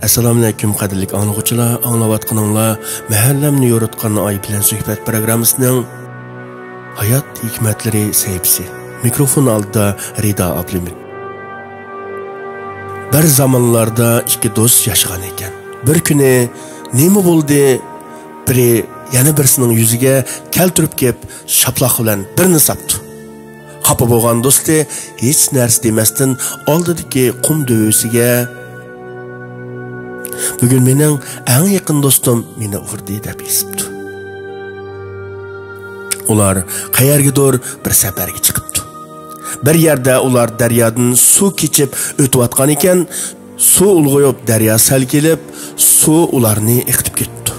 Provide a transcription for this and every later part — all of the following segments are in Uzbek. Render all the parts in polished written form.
Assalomu alaykum qadrli anglag'uchilar, anglayotganinglar mahallamni yo'ritgan oy bilan suhbat programmasining hayot hikmatlari sayfisi. Mikrofon oldida Rida Ablimit. Bir zamonlarda ikki do'st yashagan ekan. Bir kuni nima bo'ldi? Biri yana birisining yuziga keltirib kelib shaplaq bilan birini sapdi. Xafa bo'lgan do'sti hech narsa demasdan oldidagi qum dövüsiga "Bugün mening eng yaqin do'stim meni urdi" deb esibdi. Ular qayergadir bir safarga chiqibdi. Bir yerda ular daryodan suv kechib o'tayotgan ekan, suv ulg'ayib daryo sal kelib, suv ularni eqitib ketdi.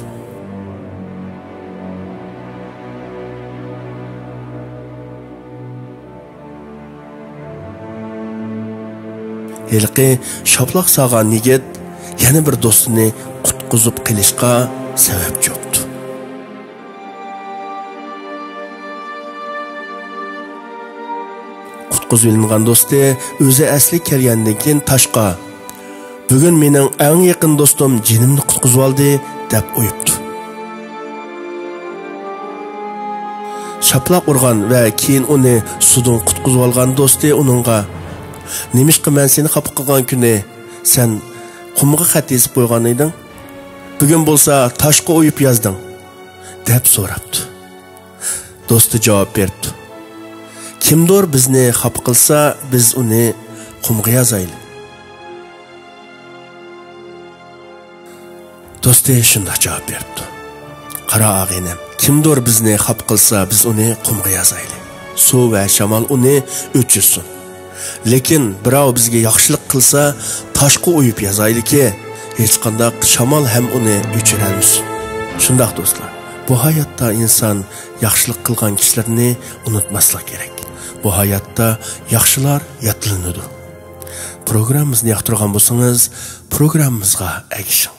Hilqi shaplaq sağan yigit yana bir do'stini qutqizib qilishga sababchi bo'ldi. Qutqizib ilingan do'sti o'zi asli kelgandan keyin Toshqa "Bugun mening eng yaqin do'stim jinimni qutqizib oldi" deb o'yibdi. Shaplaq urgan va keyin uni suvdan qutqizib olgan do'sti uningga "Nimishqa men seni xafa qilgan kuni sen qumga xat yozib qo'ygan eding. Bugun bo'lsa toshga o'yib yozding" deb so'rabdi. Do'sti javob berdi. "Kimdir bizni xafa qilsa, biz uni qumga yozaylik." Do'sti shunday javob berdi. "Qara og'aynim, kimdir bizni xafa qilsa, biz uni qumga yozaylik. Suv va shamol uni o'chirsin. Lekin birov bizga yaxshilik qilsa, toshga o'yib yozaylik-ki, hech qanday shamol ham uni o'chirolmasin." Shundaq do'stlar, bu hayotda inson yaxshilik qilgan kishilarni unutmaslik kerak. Bu hayotda yaxshilar yodlanadi. Programmamizni yoqtirgan bo'lsangiz, programmamizga agishing.